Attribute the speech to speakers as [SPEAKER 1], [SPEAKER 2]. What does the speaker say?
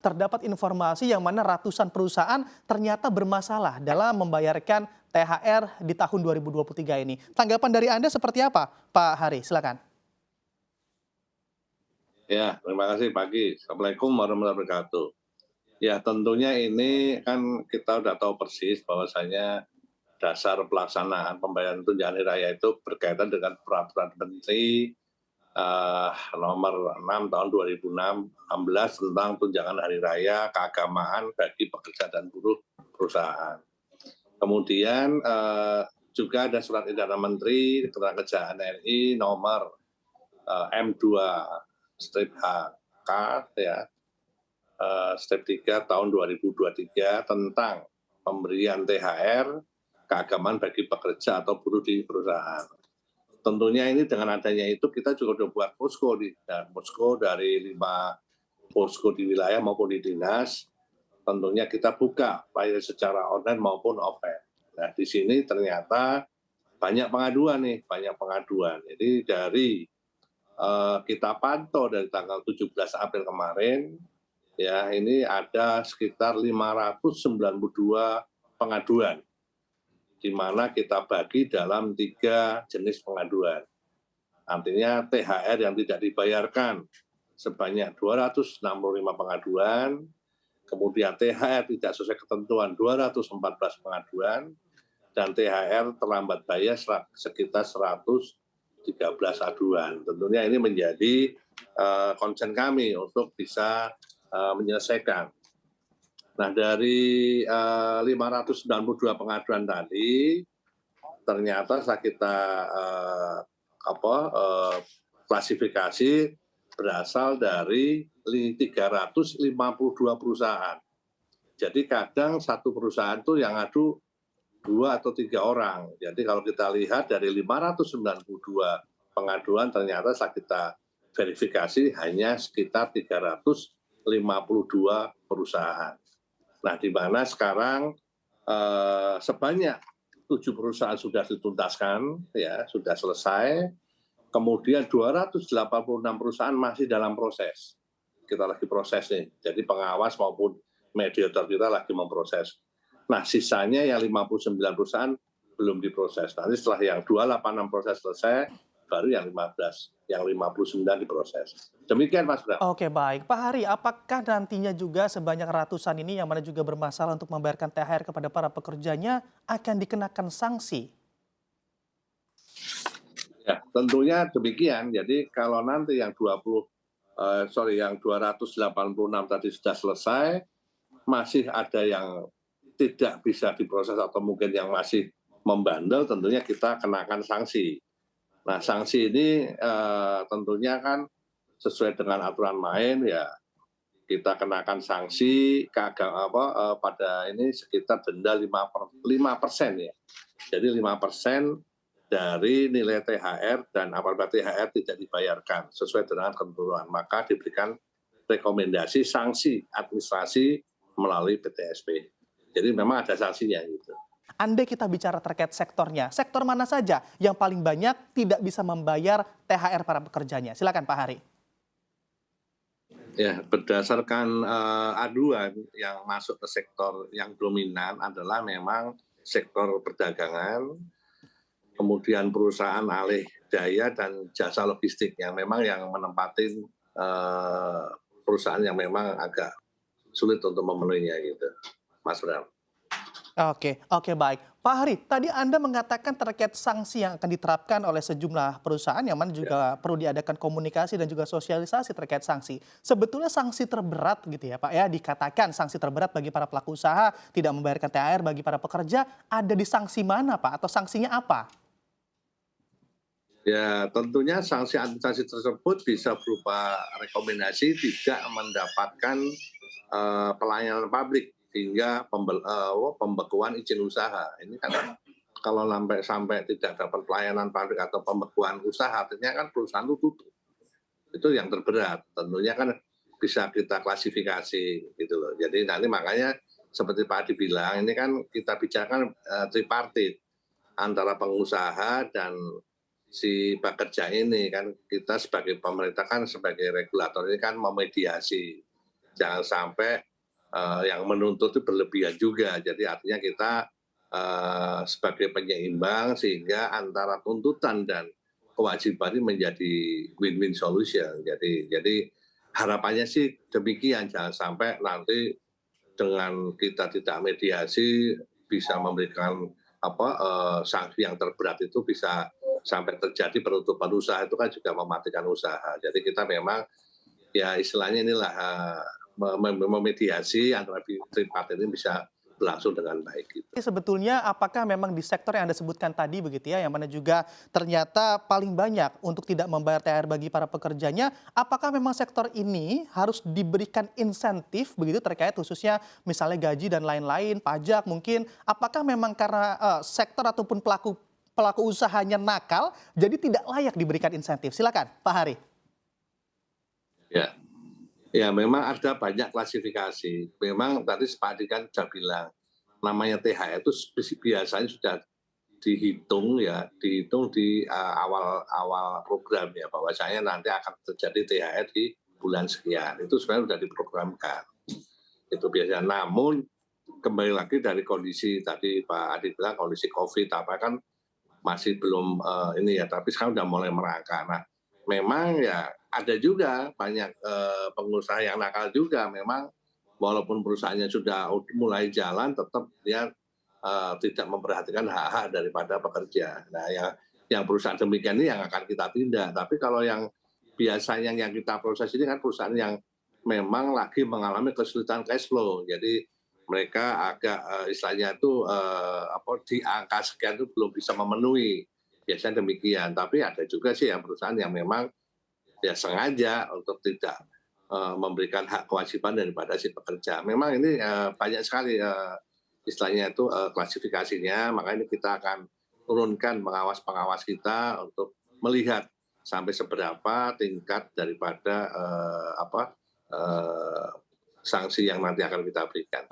[SPEAKER 1] terdapat informasi yang mana ratusan perusahaan ternyata bermasalah dalam membayarkan THR di tahun 2023 ini. Tanggapan dari Anda seperti apa, Pak Hari? Silakan.
[SPEAKER 2] Ya, terima kasih pagi. Assalamualaikum warahmatullahi wabarakatuh. Ya, tentunya ini kan kita udah tahu persis bahwasanya dasar pelaksanaan pembayaran tunjangan hari raya itu berkaitan dengan Peraturan Menteri nomor 6 tahun 2016 tentang tunjangan hari raya keagamaan bagi pekerja dan buruh perusahaan. Kemudian juga ada surat edaran Menteri Ketenagakerjaan RI nomor M2 strip HK ya strip 3 tahun 2023 tentang pemberian THR keagamaan bagi pekerja atau buruh di perusahaan. Tentunya ini dengan adanya itu kita juga sudah buat posko dari 5 posko di wilayah maupun di dinas. Tentunya kita buka baik secara online maupun offline. Nah di sini ternyata banyak pengaduan. Jadi dari kita pantau dari tanggal 17 April kemarin, ya ini ada sekitar 592 pengaduan, di mana kita bagi dalam 3 jenis pengaduan. Artinya THR yang tidak dibayarkan sebanyak 265 pengaduan, kemudian THR tidak sesuai ketentuan 214 pengaduan, dan THR terlambat bayar sekitar 113 aduan. Tentunya ini menjadi concern kami untuk bisa menyelesaikan. Nah dari 592 pengaduan tadi, ternyata setelah kita klasifikasi berasal dari 352 perusahaan. Jadi kadang satu perusahaan itu yang ngadu 2 atau 3 orang. Jadi kalau kita lihat dari 592 pengaduan ternyata setelah kita verifikasi hanya sekitar 352 perusahaan. Nah di mana sekarang sebanyak 7 perusahaan sudah dituntaskan, ya sudah selesai. Kemudian 286 perusahaan masih dalam proses. Kita lagi proses nih. Jadi pengawas maupun mediator kita lagi memproses. Nah sisanya yang 59 perusahaan belum diproses. Nanti setelah yang 286 proses selesai, baru yang 59 diproses. Demikian Mas Bram.
[SPEAKER 1] Oke, baik. Pak Hari, apakah nantinya juga sebanyak ratusan ini yang mana juga bermasalah untuk membayarkan THR kepada para pekerjanya akan dikenakan sanksi?
[SPEAKER 2] Ya, tentunya demikian. Jadi kalau nanti yang 286 tadi sudah selesai, masih ada yang tidak bisa diproses atau mungkin yang masih membandel, tentunya kita kenakan sanksi. Nah, sanksi ini tentunya kan sesuai dengan aturan main, ya kita kenakan sanksi pada ini sekitar denda 5% ya. Jadi 5% dari nilai THR, dan apabila THR tidak dibayarkan sesuai dengan ketentuan, maka diberikan rekomendasi sanksi administrasi melalui PTSP. Jadi memang ada sanksinya gitu.
[SPEAKER 1] Andai kita bicara terkait sektornya, sektor mana saja yang paling banyak tidak bisa membayar THR para pekerjanya? Silakan Pak Hari.
[SPEAKER 2] Ya, berdasarkan aduan yang masuk ke sektor yang dominan adalah memang sektor perdagangan, kemudian perusahaan alih daya dan jasa logistik yang memang yang menempatin perusahaan yang memang agak sulit untuk memenuhinya gitu, Mas Bram.
[SPEAKER 1] Oke, baik. Pak Hari, tadi Anda mengatakan terkait sanksi yang akan diterapkan oleh sejumlah perusahaan yang mana
[SPEAKER 2] Ya.
[SPEAKER 1] juga perlu diadakan komunikasi dan juga sosialisasi terkait sanksi. Sebetulnya sanksi terberat gitu ya Pak ya, dikatakan sanksi terberat bagi para pelaku usaha, tidak membayarkan THR bagi para pekerja, ada di sanksi mana Pak? Atau sanksinya apa?
[SPEAKER 2] Ya, tentunya sanksi administrasi tersebut bisa berupa rekomendasi tidak mendapatkan pelayanan publik hingga pembekuan izin usaha. Ini kan kalau sampai tidak dapat pelayanan publik atau pembekuan usaha, artinya kan perusahaan itu tutup. Itu yang terberat. Tentunya kan bisa kita klasifikasi gitu loh. Jadi nanti makanya seperti Pak Adi bilang, ini kan kita bicarakan tripartit antara pengusaha dan si pekerja ini kan, kita sebagai pemerintah kan sebagai regulator ini kan memediasi. Jangan sampai yang menuntut itu berlebihan juga. Jadi artinya kita sebagai penyeimbang sehingga antara tuntutan dan kewajiban ini menjadi win-win solution. Jadi harapannya sih demikian, jangan sampai nanti dengan kita tidak mediasi bisa memberikan sanksi yang terberat itu bisa sampai terjadi penutupan usaha itu kan juga mematikan usaha. Jadi kita memang ya istilahnya inilah memediasi antara tripartit ini bisa berlangsung dengan baik gitu.
[SPEAKER 1] Sebetulnya apakah memang di sektor yang Anda sebutkan tadi begitu ya, yang mana juga ternyata paling banyak untuk tidak membayar THR bagi para pekerjanya, apakah memang sektor ini harus diberikan insentif begitu terkait khususnya misalnya gaji dan lain-lain, pajak mungkin, apakah memang karena sektor ataupun pelaku pelaku usahanya nakal, jadi tidak layak diberikan insentif? Silakan, Pak Hari.
[SPEAKER 2] Ya, ya memang ada banyak klasifikasi. Memang tadi Pak Adi kan sudah bilang, namanya THR itu biasanya sudah dihitung di awal awal program ya, bahwasanya nanti akan terjadi THR di bulan sekian. Itu sebenarnya sudah diprogramkan. Itu biasanya. Namun kembali lagi dari kondisi tadi Pak Adi bilang kondisi COVID apa kan masih belum ini ya, tapi sekarang sudah mulai merangkak. Nah, memang ya ada juga banyak pengusaha yang nakal juga. Memang walaupun perusahaannya sudah mulai jalan, tetap dia tidak memperhatikan hak-hak daripada pekerja. Nah, yang perusahaan demikian ini yang akan kita tindak. Tapi kalau yang biasanya yang kita proses ini kan perusahaan yang memang lagi mengalami kesulitan cash flow. Jadi mereka agak istilahnya itu di angka sekian itu belum bisa memenuhi. Biasanya demikian. Tapi ada juga sih yang perusahaan yang memang ya sengaja untuk tidak memberikan hak kewajiban daripada si pekerja. Memang ini banyak sekali istilahnya itu klasifikasinya, makanya kita akan turunkan pengawas-pengawas kita untuk melihat sampai seberapa tingkat daripada sanksi yang nanti akan kita berikan.